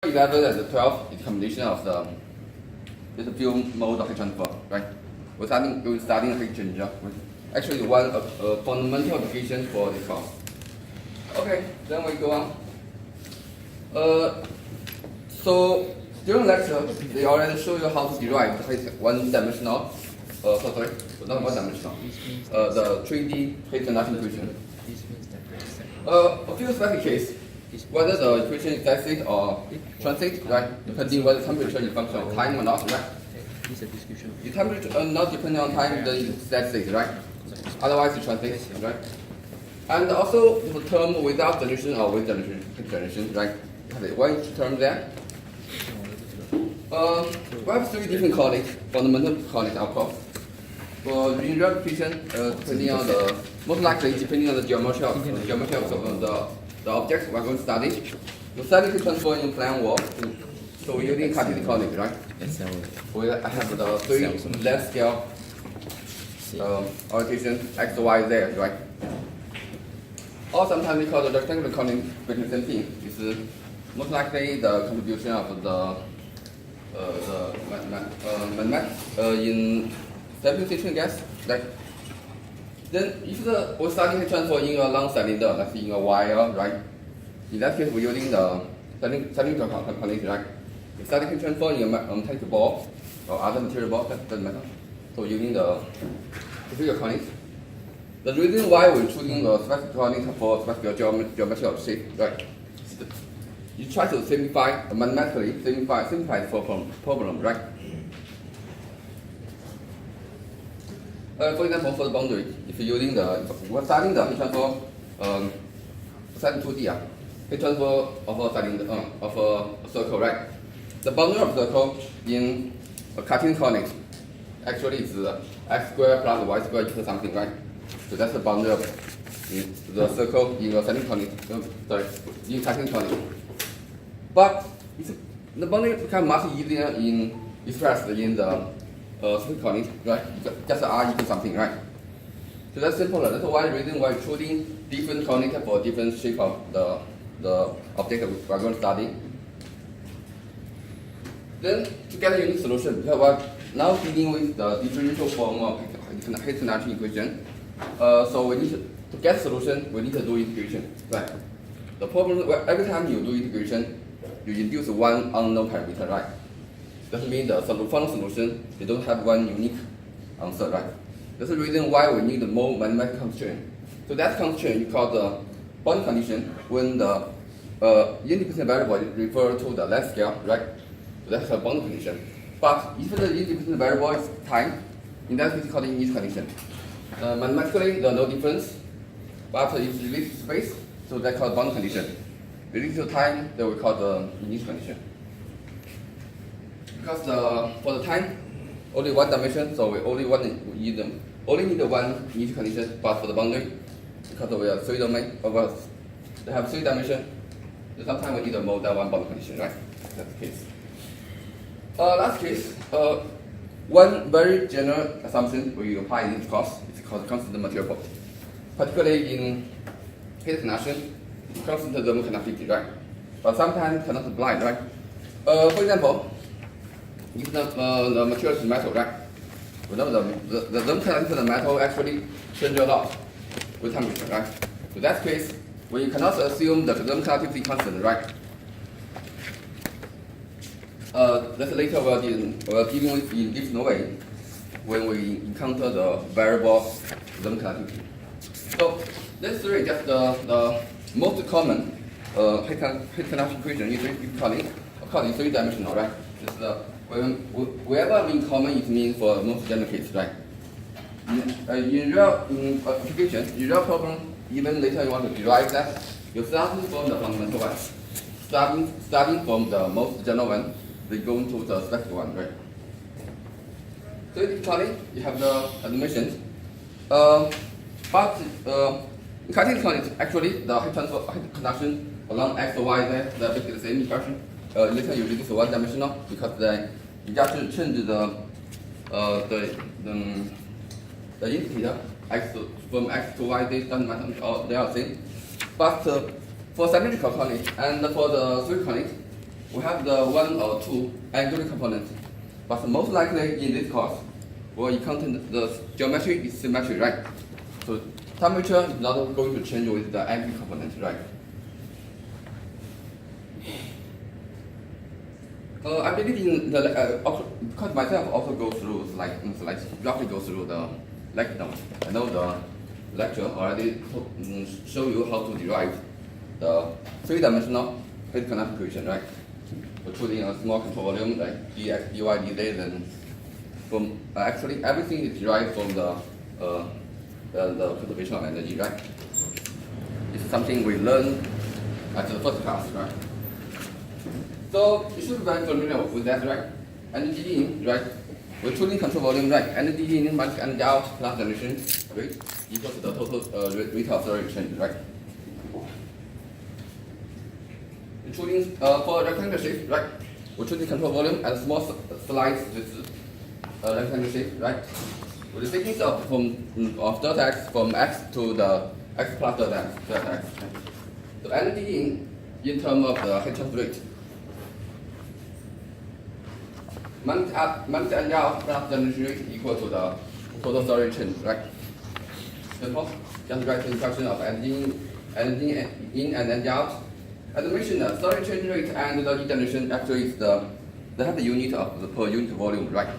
11 and 12 is combination of the few mode of heat transfer, right? We're starting a heat changer. Actually, one fundamental application for this course. Okay, then we go on. So during lecture, they already show you how to derive the one-dimensional, not one-dimensional, the 3D heat conduction equation. A few specific cases. Whether the equation is static or transit, right? Depending whether temperature is function of time or not, right? If temperature not depending on time, then it's static, right? Otherwise, it's transit, right? And also the term without generation or with generation, right? One term there. We have three different coordinates, fundamental coordinates, of course. For linear equation, depending on the most likely depending on the geometry of the object we're going to study. The study can transfer in plane wall. So we're using Cartesian coordinates, right? We have the three length scale orientation x, y, z, right? Or sometimes we call the rectangular coordinate with the same thing. It's most likely the contribution of the mathematics in simplification gas, right? Then if we're starting to transfer in a long cylinder, let's say in a wire, right? In that case, we're using the cylindrical coordinates, right? If starting to transfer in a metallic ball or other material ball, that doesn't matter. So using the physical coordinates. The reason why we're choosing the specific coordinates for specific geometry of shape, right? You try to simplify, mathematically simplify the problem, right? For example, for the boundary, if you're using we're starting the heat transfer, setting 2D, heat transfer of a cylinder, of a circle, right? The boundary of the circle in a Cartesian coordinate actually is x squared plus y squared equals something, right? So that's the boundary of the circle in a setting coordinate, in Cartesian coordinate. But the boundary becomes much easier in expressed in the specific coordinate, right? Just r equals something, right? So that's simple. That's why reason why choosing different coordinates for different shape of the object we are going to study. Then to get a unique solution, because we're now dealing with the differential form of heat conduction equation. So we need to get solution, we need to do integration, right? The problem every time you do integration, you induce one unknown parameter, right? That means the final solution, they don't have one unique answer, right? That's the reason why we need more mathematical constraint. So that constraint you call the boundary condition when the independent variable refer to the length scale, right? So that's a boundary condition. But if the independent variable is time, in that case it's called the initial condition. Mathematically, there's no difference, but it's related to space, so that's called boundary condition. Related to time, that we call the initial condition. Because for the time, only one dimension, so we only need one initial condition. But for the boundary, because we have three domain, they have three dimensions, so sometimes we need more than one boundary condition, right? That's the case. Last case, one very general assumption we apply in this course is called constant material property. Particularly in heat conduction, constant thermal conductivity, right? But sometimes cannot apply, right? For example, if the material is metal, right? We know the thermal conductivity of the metal actually changes a lot with temperature, right? So that case, we cannot assume the thermal conductivity constant, right? That's later we're dealing with in different way when we encounter the variable thermal conductivity. So this is just the most common heat conduction equation in three dimensional, right? Just wherever in common it means for most general case, right? In real application, in real problem, even later you want to derive that, you're starting from the fundamental one. Starting from the most general one, they go into the specific one, right? So typically, you have the admissions. But in Cartesian coordinates, actually, the heat conduction along x, y, z, they're basically the same expression. Later you reduce one dimensional because you just change the integer x from x to y, they doesn't matter, they are the same. But for cylindrical coordinate and for the spherical coordinate, we have the one or two angular components, but most likely in this course, we'll encounter the geometry is symmetry, right? So temperature is not going to change with the angular component, right? I believe in the because myself also go through like roughly go through the lecture notes. I know the lecture already show you how to derive the three-dimensional heat kinetic equation, right? Including a small control volume like dx, dy, dz, and from actually everything is derived from the conservation of energy, right? It's something we learned at the first class, right? So you should be very familiar with that, right? Energy in, right? We're choosing control volume, right? Energy in minus energy out plus generation rate equals to the total rate of storage change, right? We're choosing for rectangular shape, right? We're choosing control volume and small slice with rectangular shape, right? We're taking up of delta x from x to the x plus delta x. So energy in terms of the heat transfer rate. Minus energy out plus generation rate equal to the total storage change, right? Simple. Just write the instruction of energy in and energy out. As I mentioned, the storage change rate and the generation actually is they have the unit of the per unit volume, right?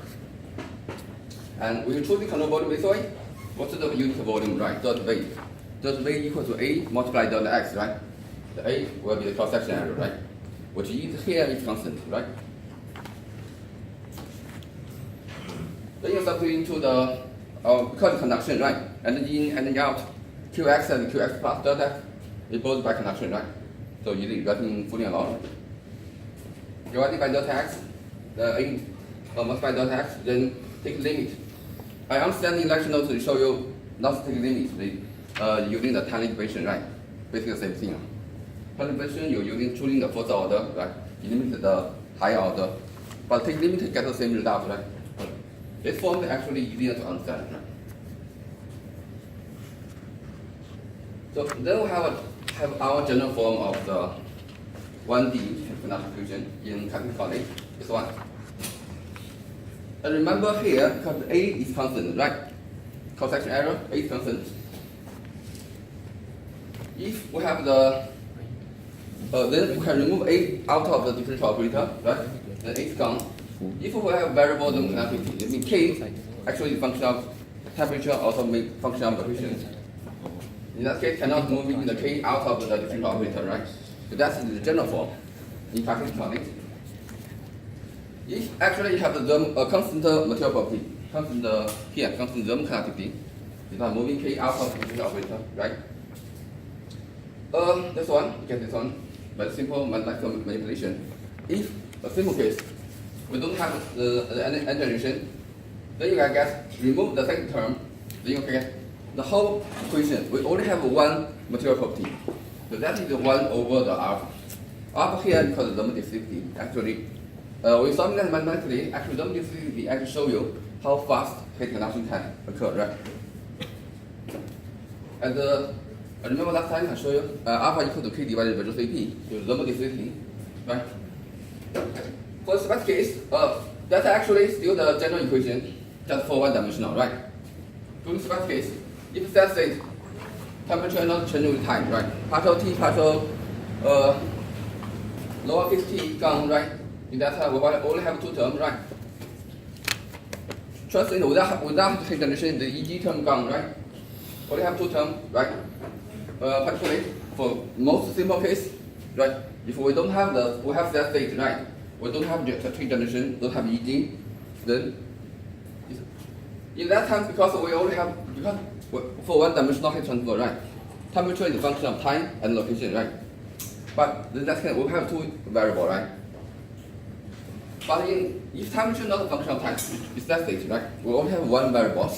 And we choose the control volume this way. What's the unit volume, right? Dot V. Dot V equal to A multiplied delta X, right? The A will be the cross section area, right? Which is here is constant, right? Then you substitute into the because conduction, right? Energy in, energy out. Qx and Qx plus delta X is both by conduction, right? So you're getting fully along. Divided by delta X, the A multiplied delta X, then take limit. I understand in lecture notes to show you not to take limit using the Tanner equation, right? Basically the same thing. Tanner equation you're choosing the first order, right? You limit the higher order, but take limit to get the same result, right? This form is actually easier to understand, right? So then we have our general form of the 1D kinetic equation in Categorical. This one. And remember here, because A is constant, right? Cross section error, A is constant. If we have then we can remove A out of the differential operator, right? Then A is gone. If we have variable thermal conductivity, it means K actually is function of temperature, also make function of coefficient. In that case, cannot move the K out of the differential operator, right? So that's the general form in practical mechanics. If actually you have the constant material property, constant thermal conductivity, you are moving K out of the differential operator, right? This one, you get this one, very simple mathematical manipulation. If a simple case, we don't have the energy generation, then you can get remove the second term, then you can get the whole equation. We only have one material property, so that is the 1 over the alpha. Alpha here because of the thermal diffusivity. Actually, we solve that mathematically. Actually, thermal diffusivity actually show you how fast heat conduction can occur, right? And remember last time I showed you alpha equal to K divided by Cp, the thermal diffusivity, right? For the specific case, that's actually still the general equation, just for one dimensional, right? For the specific case, if that state, temperature not changing with time, right? Partial T, partial lowercase t gone, right? In that time, we only have two terms, right? Translate without heat generation, the Eg term gone, right? Only have two terms, right? Particularly for most simple case, right? If we don't have we have that state, right? We don't have heat generation, don't have Eg, then in that time, because we only have for one dimensional heat transfer, right? Temperature is a function of time and location, right? But in that case, we have two variables, right? But if temperature is not a function of time, it's that state, right? We only have one variable.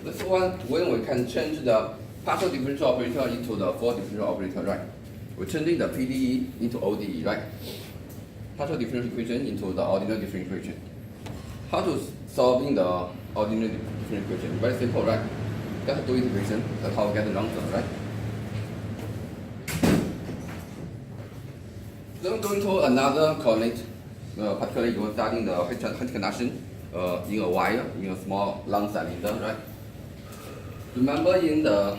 This one when we can change the partial differential operator into the full differential operator, right? We're changing the PDE into ODE, right? Partial differential equation into the ordinary differential equation. How to solving the ordinary differential equation? Very simple, right? Just do integration. That's how we get the long term, right? So Then we're going to another coordinate, particularly you're studying the height conduction in a wire, in a small long cylinder, right? Remember in the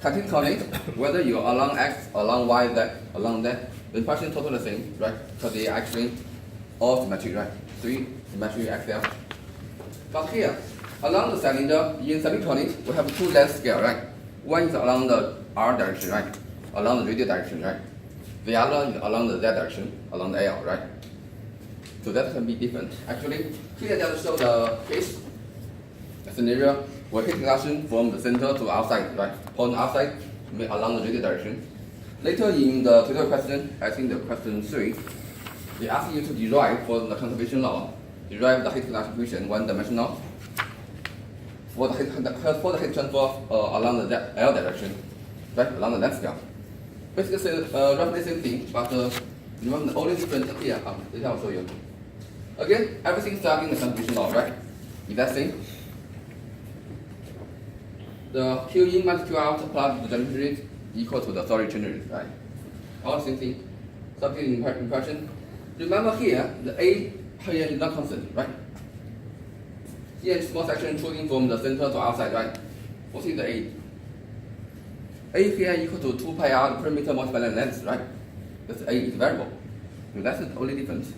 Cartesian coordinate, whether you're along x, along y, z, along z, the partition totally the same, right? Because they are actually all symmetric, right? 3 symmetric axial. But here, along the cylinder, in cyclic coordinate, we have two length scale, right? One is along the r direction, right? Along the radial direction, right? The other is along the z direction, along the L, right? So that can be different. Actually, here just show the case, a scenario where heat conduction from the center to outside, right? Point outside, along the radial direction. Later in the tutorial question, I think the question 3, they ask you to derive for the conservation law, derive the heat conduction equation one-dimensional for the heat transfer along the L direction, right? Along the length scale. Basically, roughly same thing, but remember the only difference here. Later I'll show you. Again, everything starting the conservation law, right? Is that same? The Q in minus Q out plus the generation rate equal to the solid change rate, right? All the same thing. Subject impression. Remember here, the A here is not constant, right? Here is small section shooting from the center to outside, right? What is the A? A here equal to 2 pi r the perimeter multiplied by length, right? That's A is variable. And that's the only difference.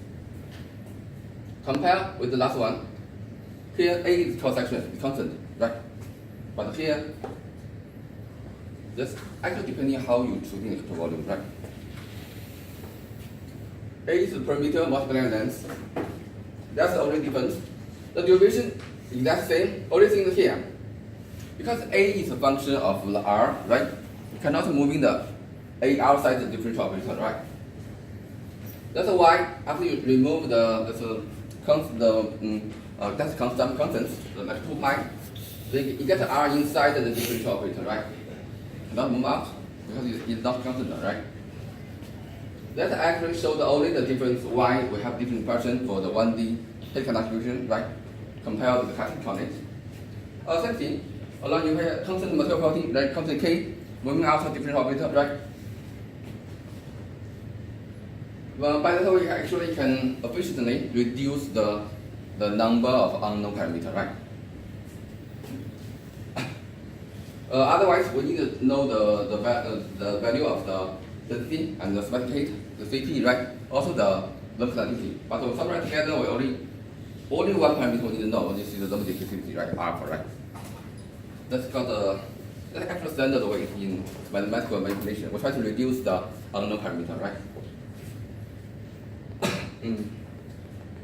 Compare with the last one. Here A is cross section, it's constant, right? But here, that's actually depending on how you choosing the control volume, right? A is the perimeter multiplied by length. That's the only difference. The duration is that same. Only thing here, because A is a function of the R, right? You cannot moving the A outside the differential operator, right? That's why after you remove that's constant constants, like 2 pi, you get R inside the differential operator, right? Cannot move out because it's not constant, right? That actually shows only the difference why we have different version for the 1D heat conduction, right? Compared with the Cartesian coordinate. Same thing, along you have constant material property, right? Constant K moving out of differential operator, right? Well, by that way, you actually can efficiently reduce the number of unknown parameters, right? Otherwise, we need to know the value of the density and the specific heat, the Cp, right? Also the conductivity. But to summarize together, we only one parameter we need to know. This is the thermal diffusivity, right? Alpha, right? That's called the actual standard way in mathematical manipulation. We try to reduce the unknown parameter, right?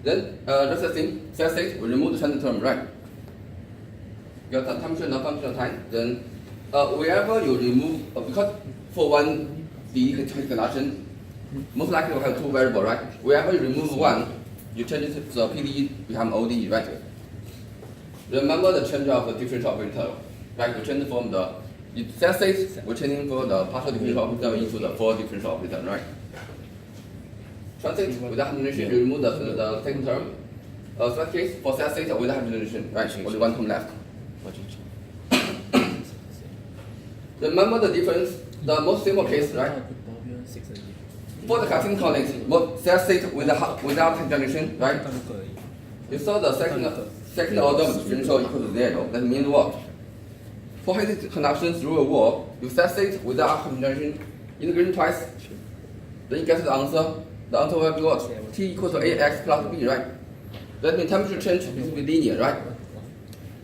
Then that's the thing. Steady state, we remove the standard term, right? You got the temperature, not functional time. Then wherever you remove, because for 1D heat conduction, most likely will have two variables, right? Wherever you remove one, you change it to the PD become OD, right? Remember the change of the differential operator, right? You change from the steady state, we're changing for the partial differential operator into the full differential operator, right? Translate without generation, you remove the second term. That case, for steady state without generation, right? Only one term left. Remember the difference, the most simple case, right? For the Cartesian coordinate, steady state without conjunction, right? You saw the second order of differential equal to 0. That means what? For heat conduction through a wall, you steady state without conjunction, integration twice, then you get the answer. The answer will be what? T equals to AX plus B, right? That means temperature change will be linear, right?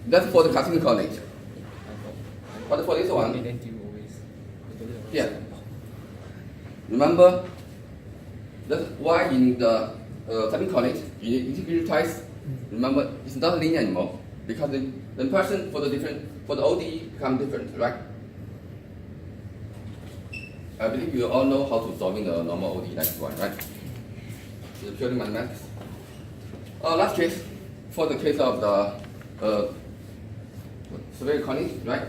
That's for the Cartesian coordinate. But for this one, yeah. Remember, that's why in the Cartesian coordinate, you integrate twice. Remember, it's not linear anymore because the impression for the ODE become different, right? I believe you all know how to solving the normal ODE next one, right? It's purely mathematics. Last case, for the case of the spherical coordinate, right?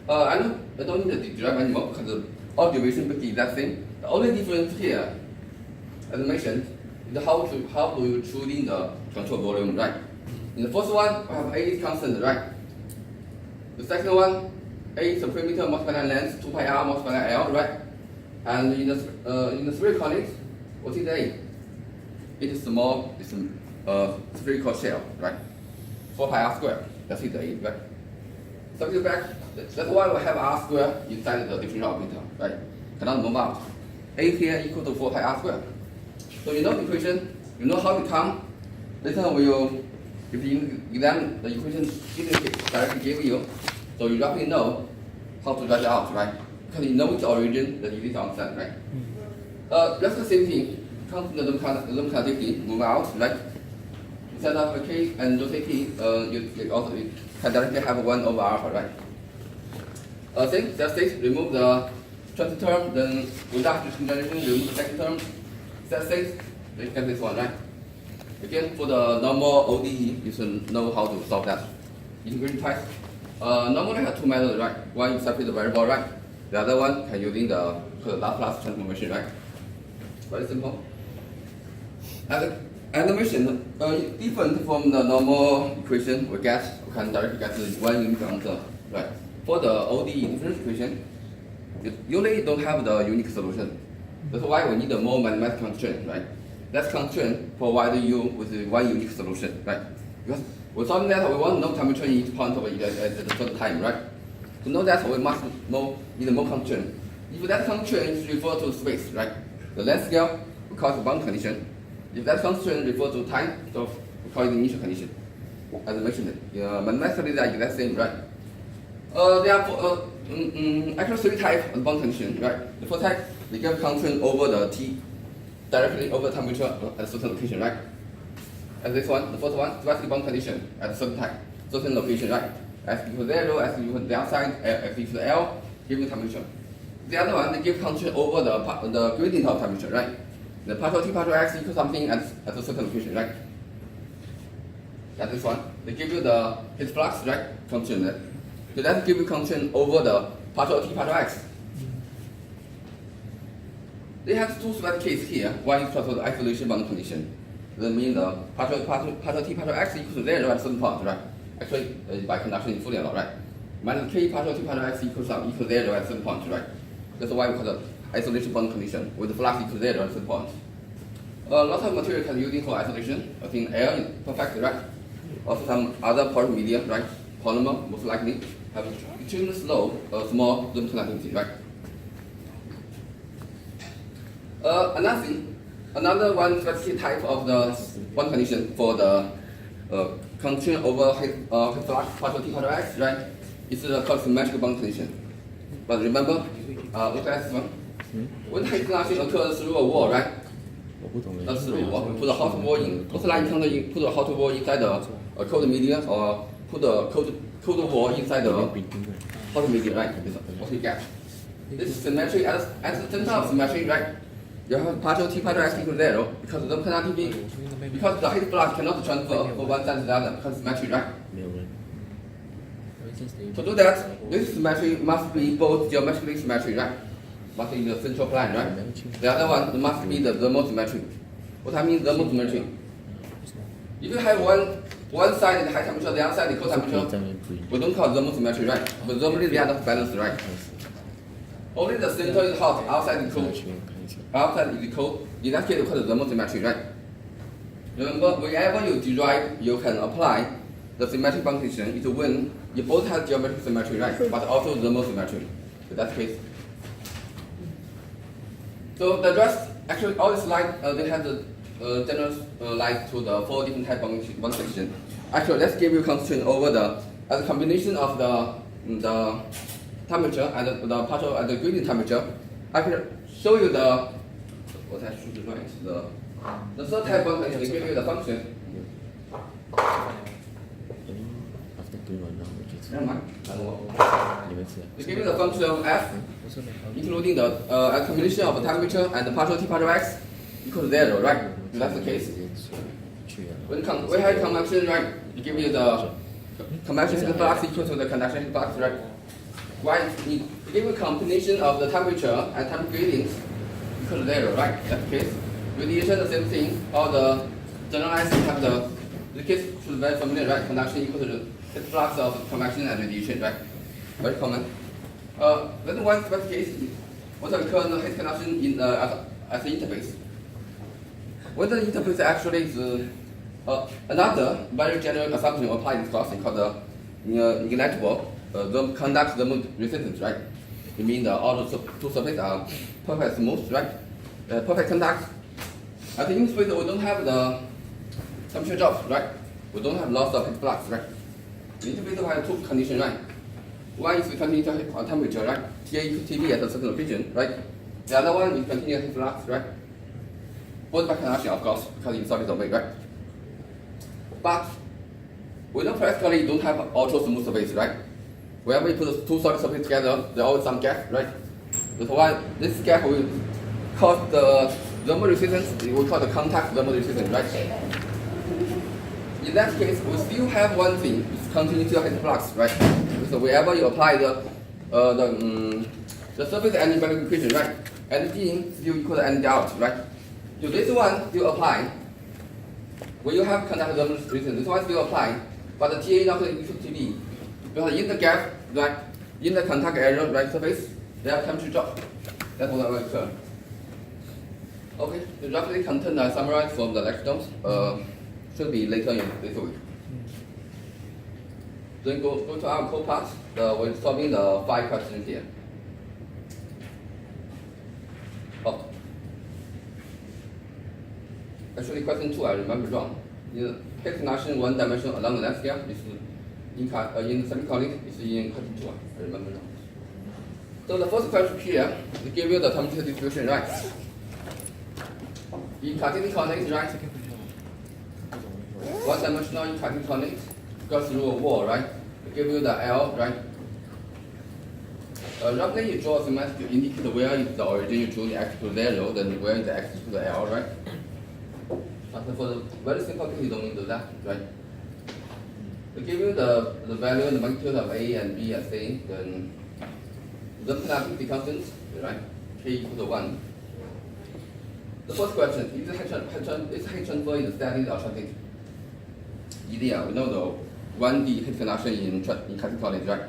I don't need to derive anymore because all derivation will be that same. The only difference here, as I mentioned, is how do you choose in the control volume, right? In the first one, we have A is constant, right? The second one, A is the perimeter multiplied by length, 2 pi r multiplied by L, right? And in the spherical conics, what is A? It is small, it's spherical shell, right? 4 pi r squared, that's it, A, right? Substitute back, that's why we have r squared inside the differential operator, right? Cannot move out. A here equal to 4 pi r squared. So you know the equation, you know how to come. Later we will, if you examine the equation directly give you, so you roughly know how to write it out, right? Because you know its origin, that you need to understand, right? That's the same thing. Come to the Lum connectivity, move out, right? Instead of a k and rotate t, you also can directly have 1 over alpha, right? Same, step 6, remove the transit term, then without generation, remove the second term. Step 6, you get this one, right? Again, for the normal ODE, you should know how to solve that. Integration type. Normally have 2 methods, right? One you separate the variable, right? The other one can using the Laplace transformation, right? Very simple. And animation, different from the normal equation we can directly get the one unique answer, right? For the ODE differential equation, you usually don't have the unique solution. That's why we need a more mathematical constraint, right? That constraint provides you with one unique solution, right? Because we're solving that, we want to know temperature in each point of it at a certain time, right? To know that, we must need more constraint. If that constraint refers to space, right? The length scale, we call it bound condition. If that constraint refers to time, so we call it the initial condition. As I mentioned, mathematically they are exact same, right? There are actually 3 types of bound condition, right? The first type, they give constraint over the T, directly over temperature at a certain location, right? And this one, the first one, specific bound condition at a certain time, certain location, right? S equals 0, S equals the outside, X equals L, given temperature. The other one, they give constraint over the gradient of temperature, right? The partial T partial X equals something at a certain location, right? That's this one. They give you the heat flux, right? Constraint. So that give you constraint over the partial T partial X. They have 2 special cases here. One is for the isolation bound condition. That means the partial T partial X equals 0 at certain point, right? Actually, by conduction in Fourier law, right? Minus K partial T partial X equals 0 at certain point, right? That's why we call it isolation bound condition with the flux equals 0 at certain point. Lots of material can be used for isolation. I think air is perfect, right? Also some other porous media, right? Polymer, most likely, have extremely slow, small Lum conductivity, right? Another one specific type of the one condition for the constraint over heat flux partial T partial X, right? It's called symmetric bound condition. But remember, look at this one. When heat conduction occurs through a wall, right? Not through a wall. We put a hot wall in. Also, like you put a hot wall inside a cold media, or put a cold wall inside the hot media, right? What you get? This is symmetry at the center of symmetry, right? You have partial T partial X equals 0 because the conductivity, because the heat flux cannot transfer from one side to the other because it's symmetry, right? To do that, this symmetry must be both geometrically symmetry, right? Must be in the central plane, right? The other one must be the thermal symmetry. What I mean thermal symmetry? If you have one side in high temperature, the other side in cold temperature, we don't call thermal symmetry, right? But thermally they are not balanced, right? Only the center is hot, outside is cold. Outside is cold. In that case, we call it thermal symmetry, right? Remember, whenever you derive, you can apply the symmetric bound condition. It's when you both have geometric symmetry, right? But also thermal symmetry. So that's the case. So the rest, actually, all this slide, they have the general light to the 4 different type of bound condition. Actually, let's give you constraint over as a combination of the temperature and the partial and the gradient temperature. I can show you what I should write. The third type of condition, they give you the function. Never mind. They give you the function f, including the combination of the temperature and the partial T partial X equal to 0, right? So that's the case. When we have convection, right? They give you the convection heat flux equal to the conduction heat flux, right? Why? They give you a combination of the temperature and temperature gradients equal to 0, right? That's the case. Radiation, the same thing. All the generalized have the case should be very familiar, right? Conduction equal to the heat flux of convection and radiation, right? Very common. Then one special case what occurs in height conduction in as the interface. What the interface actually is another very general assumption applied in this class called the negligible conduct thermal resistance, right? You mean all the two surfaces are perfect smooth, right? Perfect conduct. At the interface, we don't have the temperature drop, right? We don't have loss of heat flux, right? The interface has two conditions, right? One is we continue to have temperature, right? TA equals TB at a certain location, right? The other one is continuous heat flux, right? Both by conduction, of course, because in solid domain, right? But we practically don't have ultra smooth surface, right? Whenever you put two solid surfaces together, there's always some gap, right? That's why this gap will cause the thermal resistance, we call the contact thermal resistance, right? In that case, we still have one thing, it's continuous heat flux, right? So wherever you apply the surface energy balance equation, right? Energy in still equal to energy out, right? So this one still apply. When you have contact thermal resistance, this one still apply, but the TA not equal to TB. Because in the gap, right, in the contact area, right, surface, there are temperature drop. That's what will occur. Okay, the roughly content I summarized from the lecture notes should be later in this week. Then go to our core part. We're solving the 5 questions here. Oh. Actually, question 2 I remember wrong. In heat conduction, one dimension along the length scale is in semiconductor is in question 2. I remember wrong. So the first question here, we give you the temperature distribution, right? In Cartesian coordinates, right? One dimensional in Cartesian coordinates goes through a wall, right? We give you the L, right? Roughly you draw a schematic to indicate where is the origin, you choose the x to 0, then where is the x to the L, right? But for the very simple case, you don't need to do that, right? We give you the value and the magnitude of A and B and C, then the conductivity constants, right? K equal to 1. The first question, is heat transfer in static or static? Idea, we know the 1D heat conduction in Cartesian coordinates, right?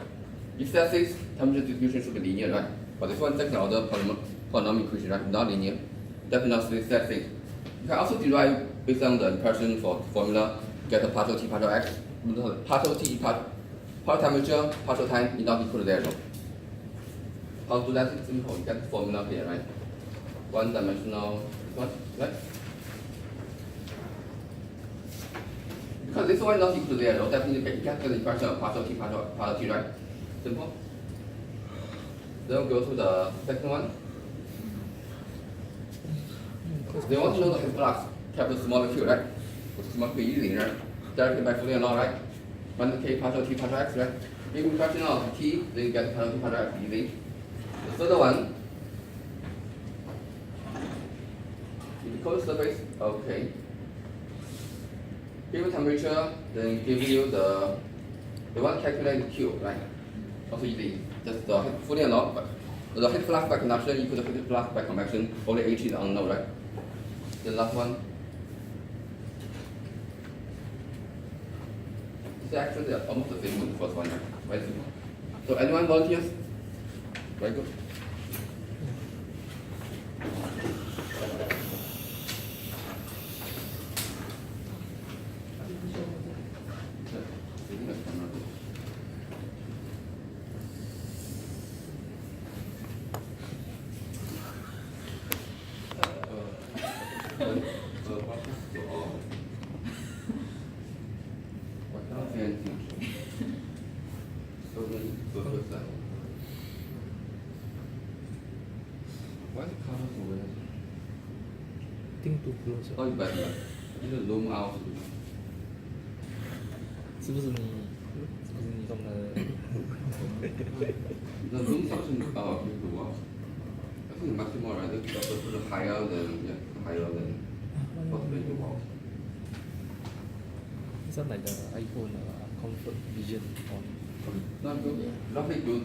If static, temperature distribution should be linear, right? But this one second order polynomial equation, right? Not linear, definitely static. You can also derive based on the impression for formula, get a partial T, partial X, partial T, partial temperature, partial time is not equal to 0. How to do that? It's simple, you get the formula here, right? One dimensional, right? Because this one is not equal to 0, definitely you get the impression of partial T, partial T, right? Simple. Then we'll go to the second one. They want to know the heat flux, capital small q, right? Which is small q easy, right? Directly by Fourier law, right? 1 k partial T, partial X, right? If you fraction of T, then you get partial T, partial X easy. The third one, if you close surface, okay. Give you temperature, then give you the one calculate Q, right? Also easy. Just the Fourier law, but the heat flux by conduction equal to heat flux by convection. Only H is unknown, right? The last one. It's actually almost the same with the first one, right? Very simple. So anyone volunteers? Very good. Think too close. Oh, but you need to zoom out. 是不是你动的？ The zoom function you do out. I think maximum right, the higher than possibly you out. It's not like the iPhone comfort vision on. Not good. Roughly good.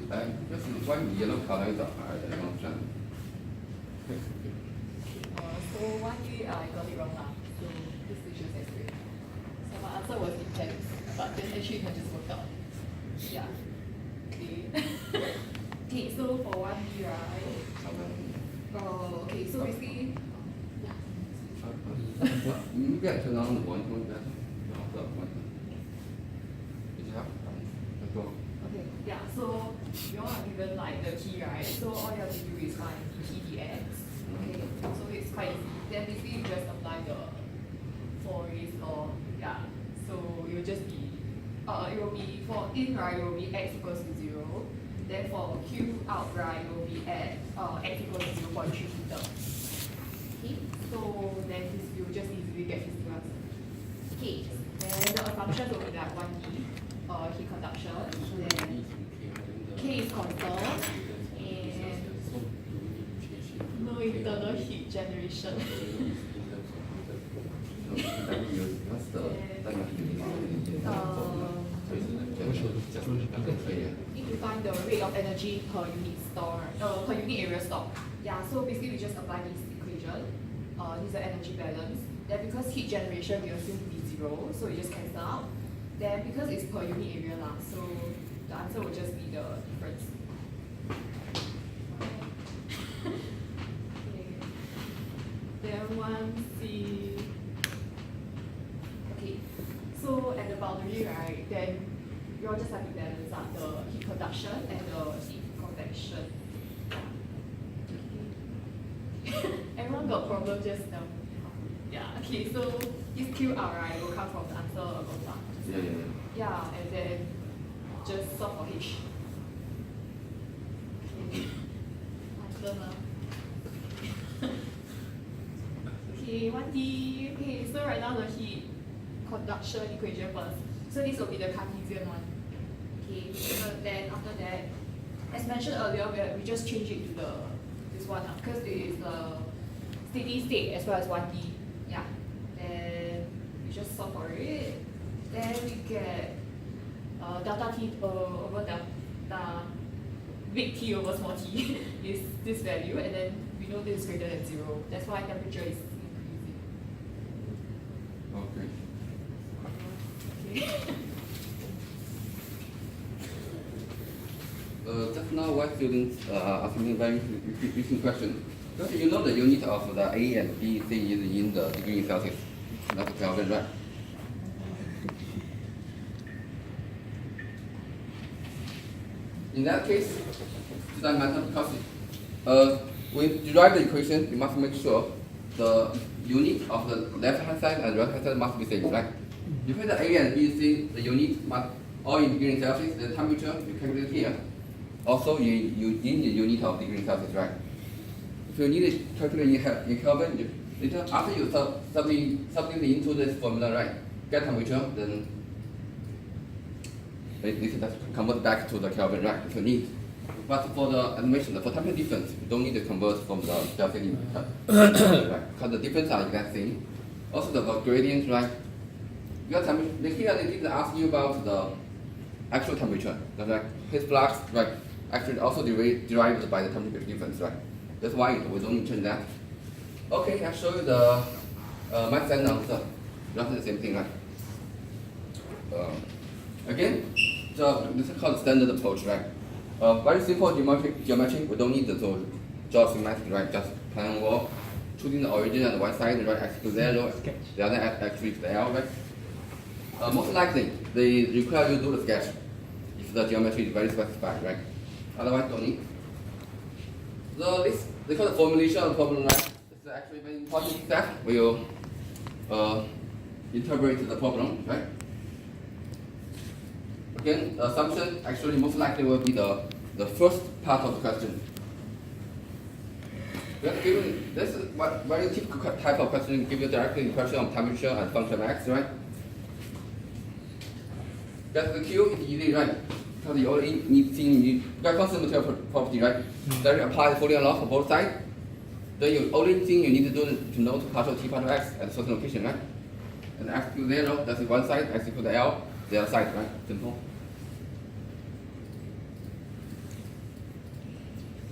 Just one yellow color is the function. So 1A I got it wrong now. So this is just X-ray. So my answer was intense, but then actually you can just work out. Yeah. Okay. Okay, so for 1B, right? Okay, so basically, yeah. Maybe I turn on the one point better. The one. Did you have? Let's go. Okay, yeah, so you all are given like the key, right? So all you have to do is find TDX. Okay, so it's quite easy. Then basically you just apply the Fourier's law. Yeah. So it will just be it will be for in, right, it will be x equals to 0. Then for Q out, right, it will be at x equals to 0.3 meter. Okay, so then this you will just easily get this answer. Okay, then the assumption will be like 1D, heat conduction, then K is constant, and no internal heat generation. What's the Need to find the rate of energy per unit store, per unit area stored. Yeah, so basically we just apply this equation. This is the energy balance. Then because heat generation we assume to be 0, so we just cancel out. Then because it's per unit area lah, so the answer will just be the difference. Okay. Then 1C. Okay, so at the boundary, right, then you all just have to balance out the heat conduction and the heat convection. Everyone got problem just now. Yeah, okay, so this QR, right, will come from the answer above that. Yeah. Yeah, and then just solve for H. Okay. Answer now. Okay, 1D. Okay, so right now the heat conduction equation first. So this will be the Cartesian one. Okay, so then after that, as mentioned earlier, we just change it to this one because it is the steady state as well as 1D. Yeah. Then we just solve for it. Then we get delta T over delta big T over small t is this value, and then we know this is greater than 0. That's why temperature is increasing. Okay. Okay. Just now, one student asking me a very interesting question. Because you know the unit of the A and B, C is in the degree in Celsius, not the Kelvin, right? In that case, it doesn't matter because when you derive the equation, you must make sure the unit of the left-hand side and right-hand side must be same, right? If the A and B, C, the unit must all in degree Celsius, the temperature you calculate here. Also, you need the unit of degree Celsius, right? If you need to calculate in Kelvin, later after you substitute into this formula, right? Get temperature, then this is convert back to the Kelvin, right? If you need. But for the animation, for temperature difference, you don't need to convert from the Celsius, right? Because the difference are exact same. Also, the gradient, right? Because here they didn't ask you about the actual temperature, right? Heat flux, right? Actually, also derived by the temperature difference, right? That's why we don't need to change that. Okay, I'll show you the math and answer. Roughly the same thing, right? Again, so this is called standard approach, right? Very simple geometry. We don't need to draw schematic, right? Just plan wall, choosing the origin on the one side, right? X to 0, the other x to L, right? Most likely, they require you to do the sketch if the geometry is very specified, right? Otherwise, don't need. So this call the formulation of the problem, right? It's actually very important step. We'll interpret the problem, right? Again, the assumption actually most likely will be the first part of the question. We have given this is what very typical type of question, give you directly the question of temperature and function of x, right? Get the Q is easy, right? Because you only need you got constant material property, right? Then you apply the Fourier law for both sides. Then you only thing you need to do to know partial t partial x at a certain location, right? And x equals 0, that's one side, x equals L, the other side, right? Simple.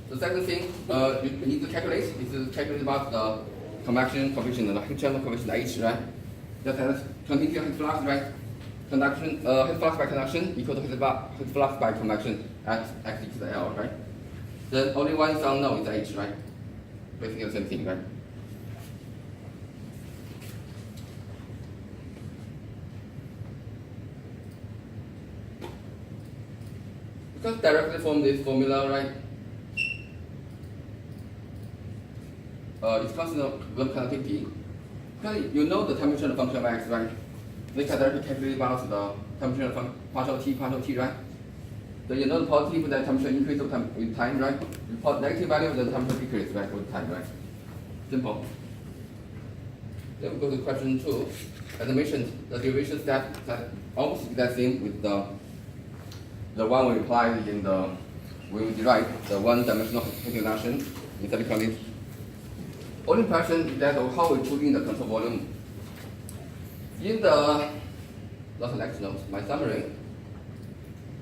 The second thing you need to calculate is to calculate about the convection coefficient, the internal coefficient H, right? That has continuous heat flux, right? Conduction, heat flux by conduction equal to heat flux by convection at x equals L, right? Then only one is unknown is H, right? basically the same thing, right? Because directly from this formula, right? It's constant of Bloom connectivity. Because you know the temperature function of x, right? We can directly calculate about the temperature partial t, right? So you know the positive that temperature increase with time, right? The negative value the temperature decrease, right, with time, right? Simple. Then we go to question 2. As I mentioned, the derivation step is almost the same with the one we applied in the when we derive the one-dimensional integration in silicon. Only question is that how we put in the control volume. In the last lecture notes, my summary,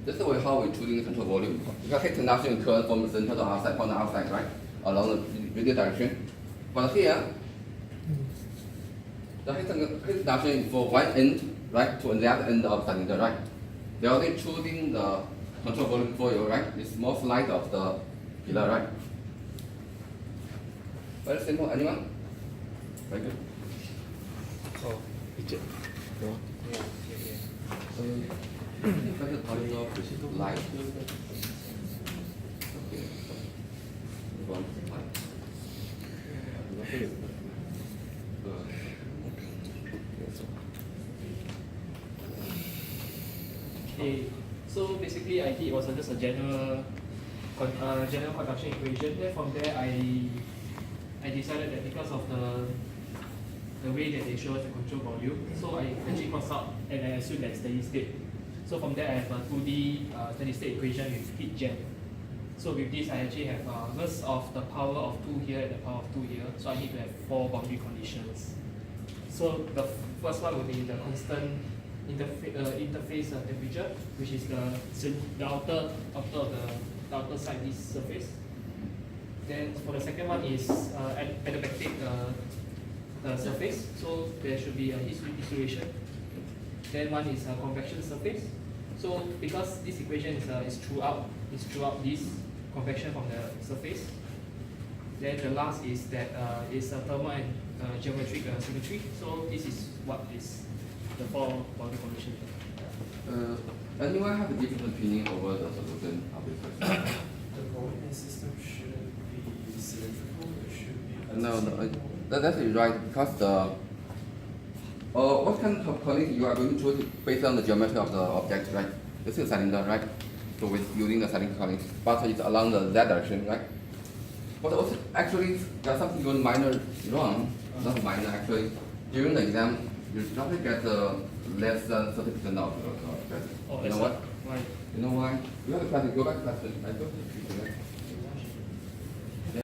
this is how we choosing the control volume. Because heat conduction occurs from the center to outside, from the outside, right? Along the radial direction. But here, the heat conduction is for one end, right, to the other end of the cylinder, right? They are only choosing the control volume for you, right? It's most light of the pillar, right? Very simple, anyone? Very good. Oh, picture. No. Yeah, Better point of light. Okay. One light. Okay, so basically I did was just a general conduction equation. Then from there I decided that because of the way that they show us the control volume, so I actually cross out and I assume that steady state. So from there I have a 2D steady state equation with heat gen. So with this I actually have because of the power of 2 here and the power of 2 here, so I need to have 4 boundary conditions. So the first one would be the constant interface temperature, which is the outer side this surface. Then for the second one is adiabatic surface, so there should be a heat dissolution. Then one is a convection surface. So because this equation is throughout this convection from the surface. Then the last is that is a thermal and geometric symmetry. So this is what is the 4 boundary conditions. Anyone have a different opinion over the solution of this question? The coordinate system shouldn't be symmetrical, it should be No, that's right, because the what kind of coordinate you are going to choose based on the geometry of the object, right? This is a cylinder, right? So with using the cylinder coordinate, but it's along the z direction, right? But also, actually, there's something going minor wrong, not minor actually. During the exam, you probably get less than 30% of the credit. Oh, You know what? Why? You know why? You have to try to go back to question. I go to the future, right?